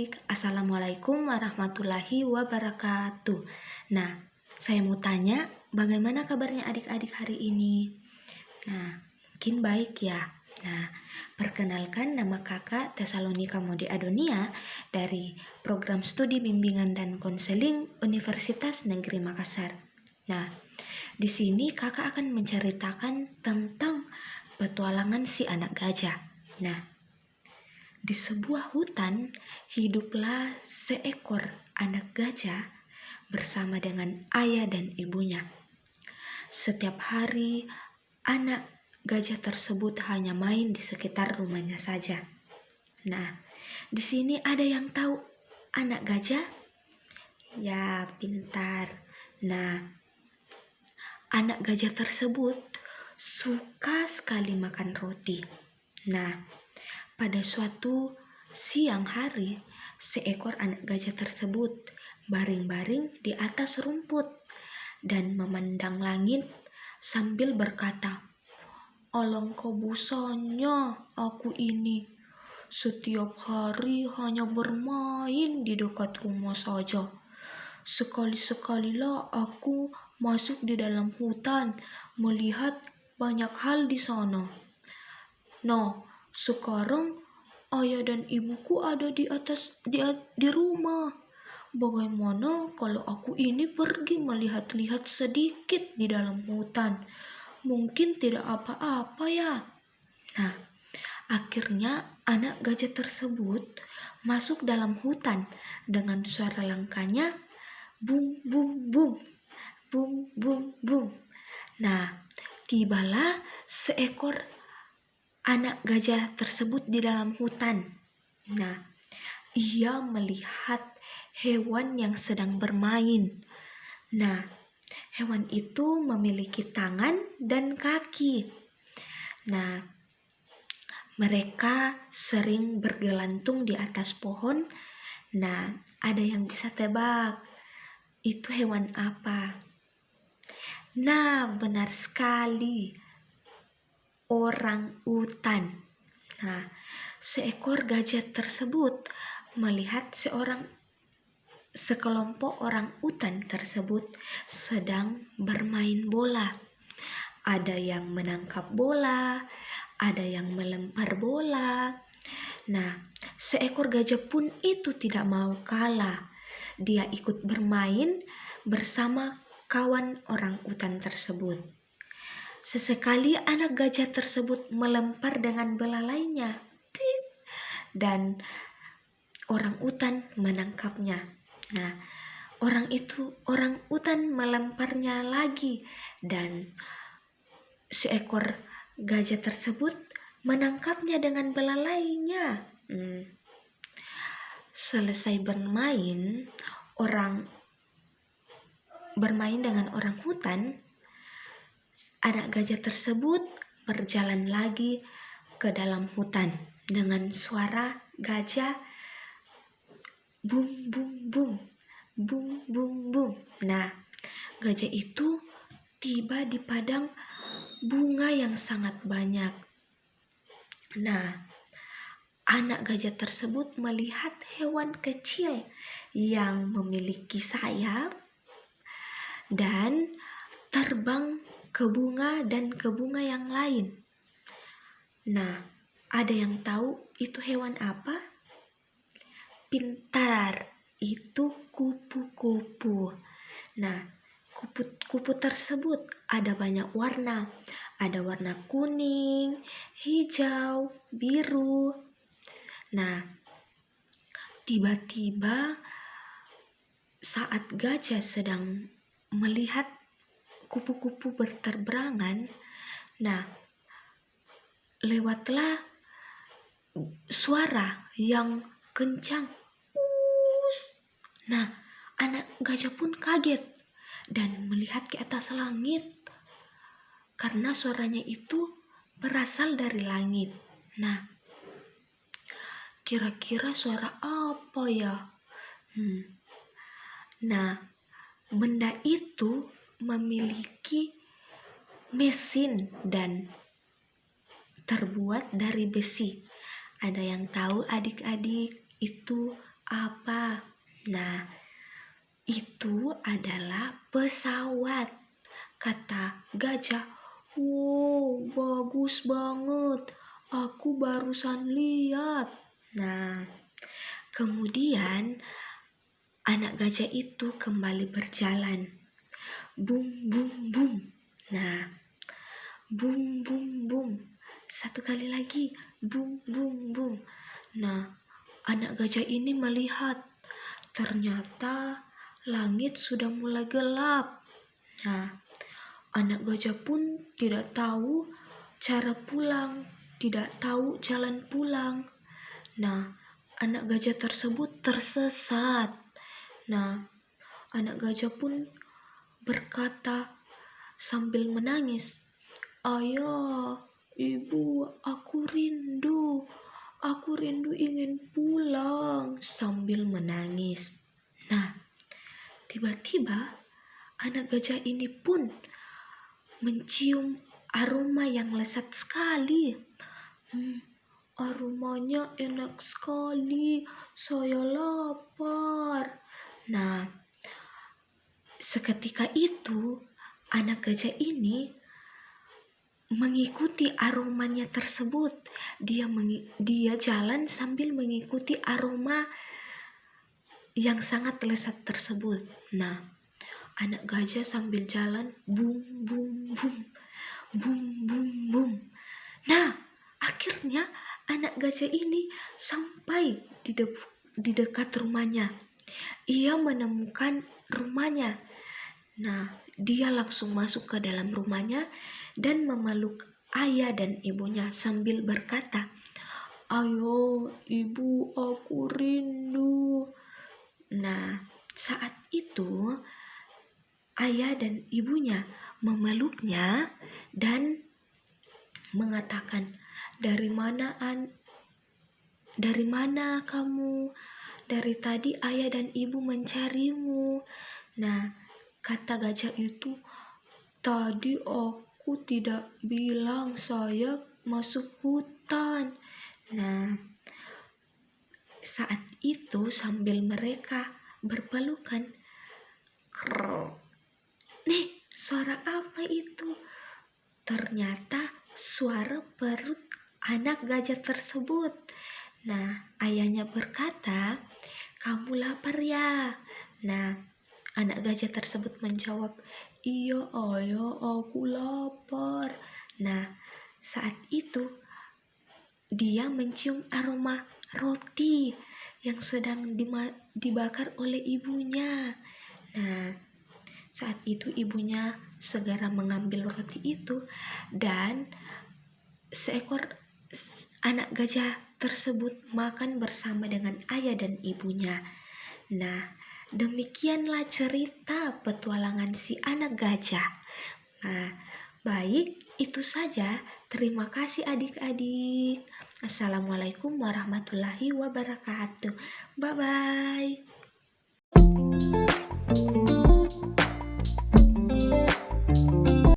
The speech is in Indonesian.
adik-adik, Assalamualaikum warahmatullahi wabarakatuh. Nah, saya mau tanya, bagaimana kabarnya adik-adik hari ini? Nah, mungkin baik ya. Nah, perkenalkan nama kakak Tesalonika Mode Adonia dari Program Studi Bimbingan dan Konseling Universitas Negeri Makassar. Nah, di sini kakak akan menceritakan tentang petualangan si anak gajah. Nah, di sebuah hutan, hiduplah seekor anak gajah bersama dengan ayah dan ibunya. Setiap hari, anak gajah tersebut hanya main di sekitar rumahnya saja. Nah, di sini ada yang tahu anak gajah? Ya, pintar. Nah, anak gajah tersebut suka sekali makan roti. Nah, pada suatu siang hari, seekor anak gajah tersebut baring-baring di atas rumput dan memandang langit sambil berkata, "Alangkah bosannya aku ini. Setiap hari hanya bermain di dekat rumah saja. Sekali-sekalilah aku masuk di dalam hutan melihat banyak hal di sana. Nah, sekarang ayah dan ibuku ada di rumah. Bagaimana kalau aku ini pergi melihat-lihat sedikit di dalam hutan? Mungkin tidak apa-apa ya." Nah, akhirnya anak gajah tersebut masuk dalam hutan dengan suara langkahnya bum bum bum, bum bum bum. Nah, tibalah seekor anak gajah tersebut di dalam hutan. Nah, ia melihat hewan yang sedang bermain. Nah, hewan itu memiliki tangan dan kaki. Nah, mereka sering bergelantung di atas pohon. Nah, ada yang bisa tebak, itu hewan apa? Nah, benar sekali. Orang utan. Nah, seekor gajah tersebut melihat sekelompok orang utan tersebut sedang bermain bola. Ada yang menangkap bola, ada yang melempar bola. Nah, seekor gajah pun itu tidak mau kalah. Dia ikut bermain bersama kawan orang utan tersebut. Sesekali anak gajah tersebut melempar dengan belalainya, dan orang utan menangkapnya. Nah, orang utan melemparnya lagi, dan seekor gajah tersebut menangkapnya dengan belalainya. Selesai bermain dengan orang hutan, anak gajah tersebut berjalan lagi ke dalam hutan dengan suara gajah bum bum bum, bum bum bum. Nah, gajah itu tiba di padang bunga yang sangat banyak. Nah, anak gajah tersebut melihat hewan kecil yang memiliki sayap dan terbang ke bunga dan ke bunga yang lain. Nah, ada yang tahu itu hewan apa? Pintar, itu kupu-kupu. Nah, kupu-kupu tersebut ada banyak warna. Ada warna kuning, hijau, biru. Nah, tiba-tiba saat gajah sedang melihat kupu-kupu berterbangan, nah, lewatlah suara yang kencang. Nah, anak gajah pun kaget dan melihat ke atas langit karena suaranya itu berasal dari langit. Nah, kira-kira suara apa ya? Nah, benda itu memiliki mesin dan terbuat dari besi. Ada yang tahu adik-adik itu apa? Nah, itu adalah pesawat. Kata gajah, wow, bagus banget. Aku barusan lihat. Nah, kemudian anak gajah itu kembali berjalan. Bum, bum, bum. Nah, bum, bum, bum. Satu kali lagi. Bum, bum, bum. Nah, anak gajah ini melihat. Ternyata langit sudah mulai gelap. Nah, anak gajah pun tidak tahu cara pulang, tidak tahu jalan pulang. Nah, anak gajah tersebut tersesat. Nah, anak gajah pun berkata sambil menangis, "Ayah, ibu, aku rindu ingin pulang," sambil menangis. Nah, tiba-tiba anak gajah ini pun mencium aroma yang lezat sekali. Aromanya enak sekali, saya lapar. Nah, seketika itu anak gajah ini mengikuti aromanya tersebut. Dia jalan sambil mengikuti aroma yang sangat lezat tersebut. Nah, anak gajah sambil jalan, bum bum bum, bum bum bum. Nah, akhirnya anak gajah ini sampai di dekat rumahnya. Ia menemukan rumahnya. Nah, dia langsung masuk ke dalam rumahnya dan memeluk ayah dan ibunya sambil berkata, "Ayo, ibu, aku rindu." Nah, saat itu ayah dan ibunya memeluknya dan mengatakan, Dari mana kamu? Dari tadi ayah dan ibu mencarimu." Nah, kata gajah itu, "Tadi aku tidak bilang saya masuk hutan." Nah, saat itu sambil mereka berpelukan, krrr, nih, suara apa itu? Ternyata suara perut anak gajah tersebut. Nah, ayahnya berkata, "Kamu lapar ya?" Nah, anak gajah tersebut menjawab, "Iya ayah, aku lapar." Nah, saat itu dia mencium aroma roti yang sedang dibakar oleh ibunya. Nah, saat itu ibunya segera mengambil roti itu dan seekor anak gajah tersebut makan bersama dengan ayah dan ibunya. Nah, demikianlah cerita petualangan si anak gajah. Nah, baik, itu saja. Terima kasih adik-adik. Assalamualaikum warahmatullahi wabarakatuh. Bye-bye.